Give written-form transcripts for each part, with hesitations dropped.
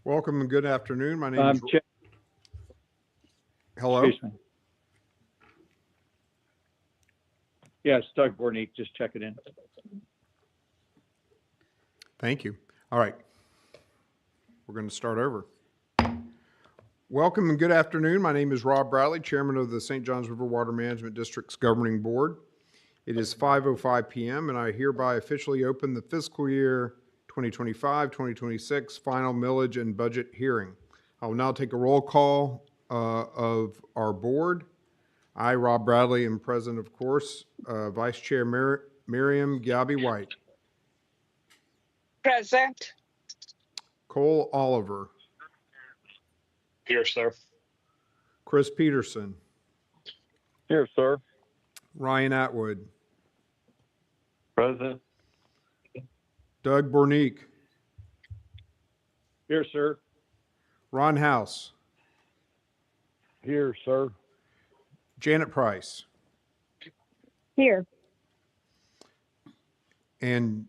Welcome and good afternoon. My name is. Hello. Excuse me. Yes, Doug Bornick, just check it in. Thank you. All right. We're going to start over. Welcome and good afternoon. My name is Rob Bradley, Chairman of the St. Johns River Water Management District's Governing Board. It is 5:05 p.m. and I hereby officially open the fiscal year 2025-2026 final millage and budget hearing. I will now take a roll call of our board. I, Rob Bradley, am present, of course. Vice Chair Miriam Gabby White. Present. Cole Oliver. Here, sir. Chris Peterson. Here, sir. Ryan Atwood. Present. Doug Bornick. Here, sir. Ron House. Here, sir. Janet Price. Here. And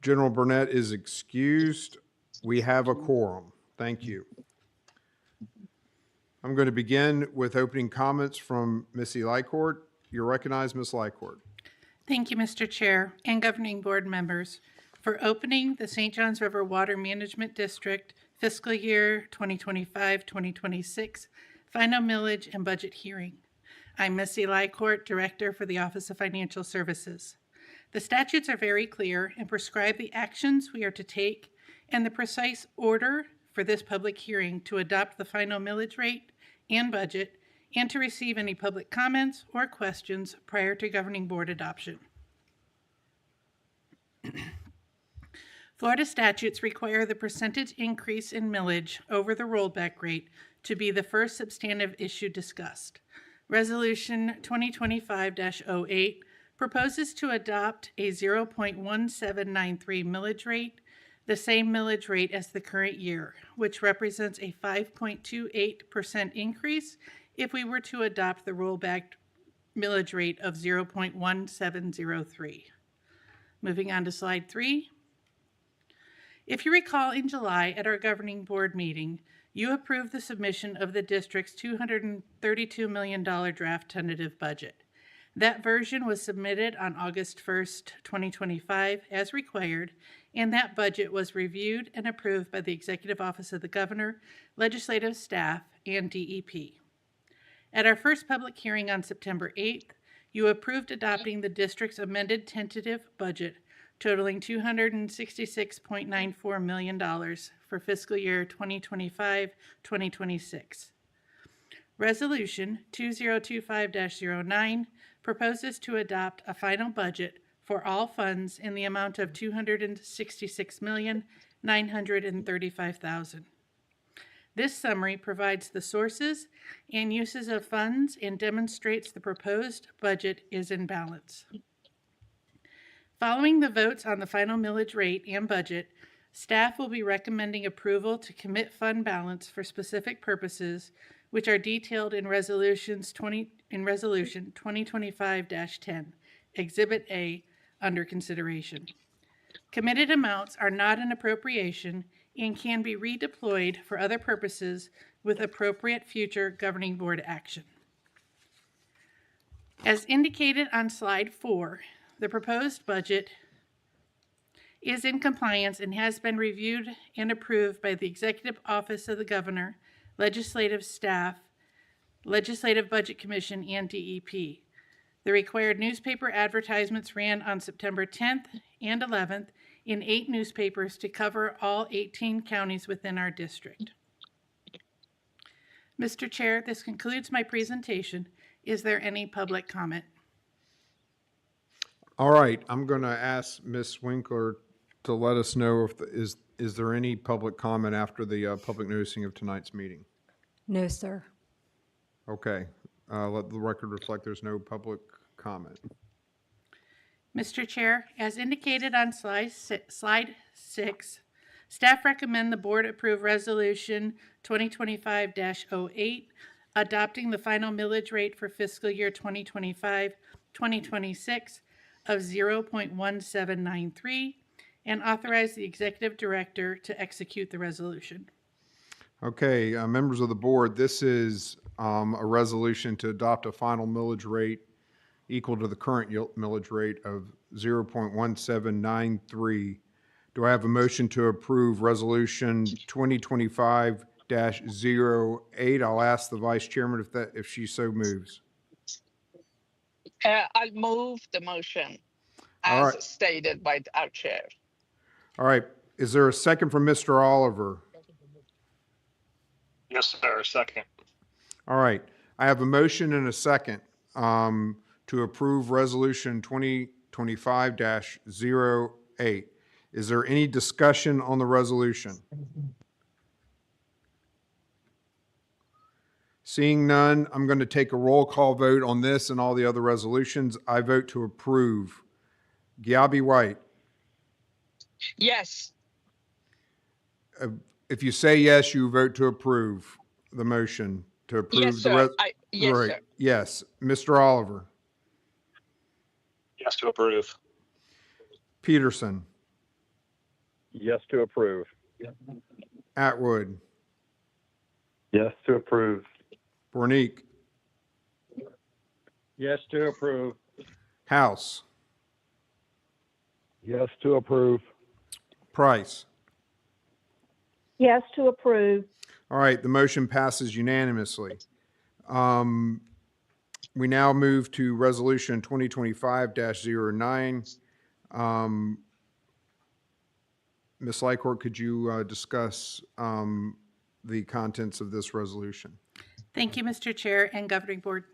General Burnett is excused. We have a quorum. Thank you. I'm going to begin with opening comments from Missy Lycourt. You're recognized, Ms. Lycourt. Thank you, Mr. Chair and governing board members, for opening the St. Johns River Water Management District fiscal year 2025-2026 final millage and budget hearing. I'm Missy Lycourt, Director for the Office of Financial Services. The statutes are very clear and prescribe the actions we are to take and the precise order for this public hearing to adopt the final millage rate and budget and to receive any public comments or questions prior to governing board adoption. Florida statutes require the percentage increase in millage over the rollback rate to be the first substantive issue discussed. Resolution 2025-08 proposes to adopt a 0.1793 millage rate, the same millage rate as the current year, which represents a 5.28% increase if we were to adopt the rollback millage rate of 0.1703. Moving on to slide 3. If you recall, in July at our governing board meeting, you approved the submission of the district's $232 million draft tentative budget. That version was submitted on August 1st, 2025, as required, and that budget was reviewed and approved by the Executive Office of the Governor, legislative staff, and DEP. At our first public hearing on September 8th, you approved adopting the district's amended tentative budget totaling $266.94 million for fiscal year 2025-2026. Resolution 2025-09 proposes to adopt a final budget for all funds in the amount of $266,935,000. This summary provides the sources and uses of funds and demonstrates the proposed budget is in balance. Following the votes on the final millage rate and budget, staff will be recommending approval to commit fund balance for specific purposes, which are detailed in Resolution 2025-10, Exhibit A, under consideration. Committed amounts are not an appropriation and can be redeployed for other purposes with appropriate future governing board action. As indicated on slide 4, the proposed budget is in compliance and has been reviewed and approved by the Executive Office of the Governor, legislative staff, Legislative Budget Commission, and DEP. The required newspaper advertisements ran on September 10th and 11th in 8 newspapers to cover all 18 counties within our district. Mr. Chair, this concludes my presentation. Is there any public comment? All right. I'm going to ask Ms. Winkler to let us know if is there any public comment after the public noticing of tonight's meeting? No, sir. Okay. Let the record reflect there's no public comment. Mr. Chair, as indicated on slide 6, staff recommend the board approve Resolution 2025-08, adopting the final millage rate for fiscal year 2025-2026 of 0.1793 and authorize the executive director to execute the resolution. Okay, members of the board, this is a resolution to adopt a final millage rate equal to the current millage rate of 0.1793. Do I have a motion to approve Resolution 2025-08? I'll ask the Vice Chairman if she so moves. I'll move the motion All as right. stated by our chair. All right, is there a second from Mr. Oliver? Yes, sir. Second. All right, I have a motion and a second to approve Resolution 2025-08. Is there any discussion on the resolution? Seeing none, I'm going to take a roll call vote on this and all the other resolutions. I vote to approve. Giabi White, Yes, if you say yes, you vote to approve the motion to approve yes, the sir. Yes, right. sir. Yes, Mr. Oliver, Yes to approve. Peterson, Yes to approve. Atwood, Yes to approve. Bornick, Yes to approve. House, Yes to approve. Price. Yes to approve. All right, the motion passes unanimously. We now move to Resolution 2025-09. Ms. Lycourt, could you discuss the contents of this resolution? Thank you, Mr. Chair and Governing Board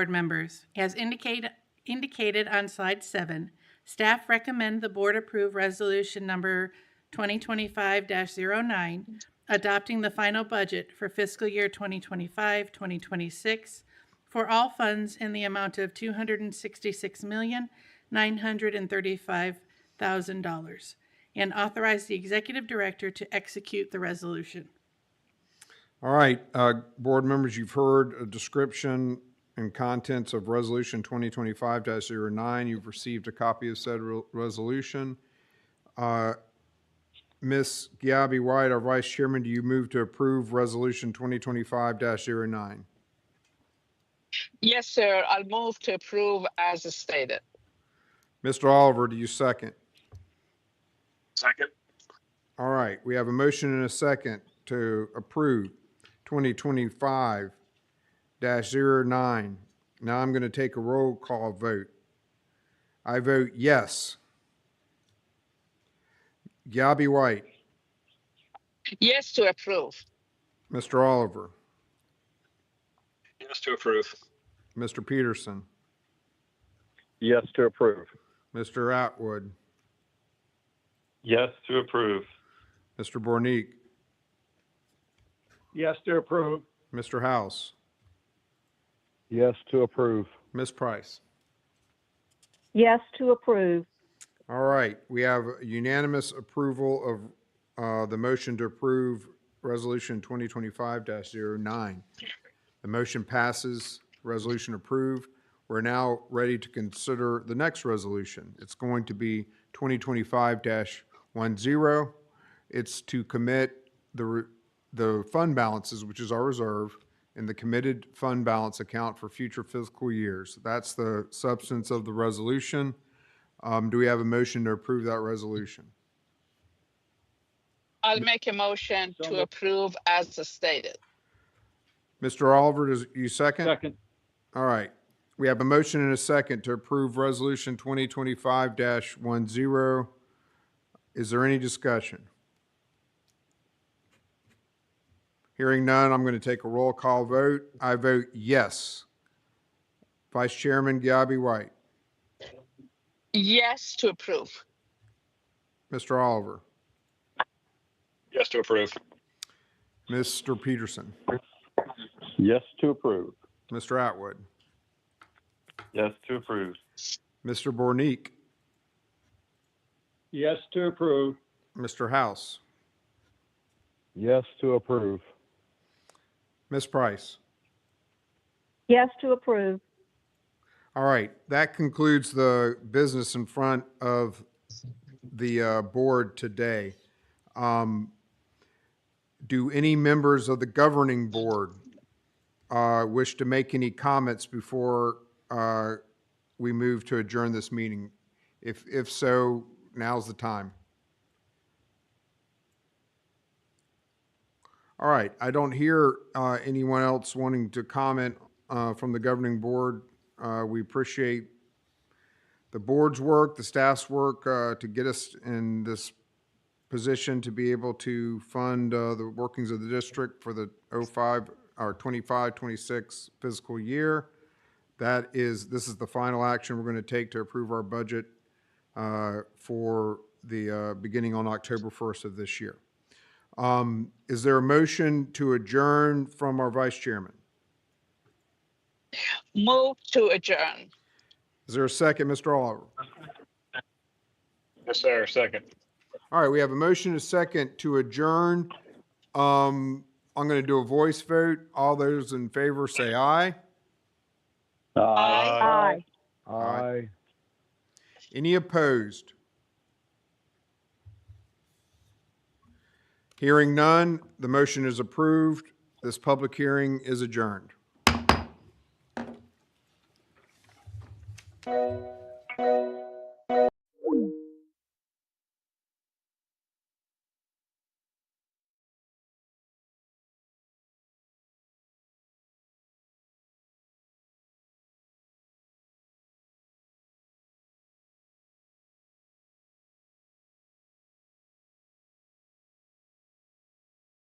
members. As indicated on slide 7, staff recommend the board approve resolution number 2025-09, adopting the final budget for fiscal year 2025-2026 for all funds in the amount of $266,935,000 and authorize the executive director to execute the resolution. All right, board members, you've heard a description and contents of Resolution 2025-09. You've received a copy of said resolution. Ms. Giabi White, our Vice Chairman, do you move to approve Resolution 2025-09? Yes, sir. I'll move to approve as stated. Mr. Oliver, do you second? Second. All right, we have a motion and a second to approve 2025-09. Now I'm going to take a roll call vote. I vote yes. Giabi White, Yes to approve. Mr. Oliver, Yes to approve. Mr. Peterson, Yes to approve. Mr. Atwood, Yes to approve. Mr. Bornick, Yes to approve. Mr. House, Yes to approve. Ms. Price. Yes to approve. All right, we have unanimous approval of the motion to approve Resolution 2025-09. The motion passes, resolution approved. We're now ready to consider the next resolution. It's going to be 2025-10. It's to commit the fund balances, which is our reserve, in the committed fund balance account for future fiscal years. That's the substance of the resolution. Do we have a motion to approve that resolution? I'll make a motion to approve as stated. Mr. Oliver, does you second? Second. All right. We have a motion and a second to approve Resolution 2025-10. Is there any discussion? Hearing none, I'm going to take a roll call vote. I vote yes. Vice Chairman Giabi White, Yes to approve. Mr. Oliver, Yes to approve. Mr. Peterson, Yes to approve. Mr. Atwood, Yes to approve. Mr. Bornick, Yes to approve. Mr. House, Yes to approve. Ms. Price. Yes to approve. All right, that concludes the business in front of the board today. Do any members of the governing board wish to make any comments before we move to adjourn this meeting? If so, now's the time. All right, I don't hear anyone else wanting to comment from the governing board. We appreciate the board's work, the staff's work to get us in this position to be able to fund the workings of the district for the 25-26 fiscal year. This is the final action we're going to take to approve our budget for the beginning on October 1st of this year. Is there a motion to adjourn from our vice chairman? Move to adjourn. Is there a second, Mr. Oliver? Yes, sir. Second. All right, we have a motion and a second to adjourn. I'm going to do a voice vote. All those in favor say aye. Aye. Aye. Any opposed? Hearing none, the motion is approved. This public hearing is adjourned.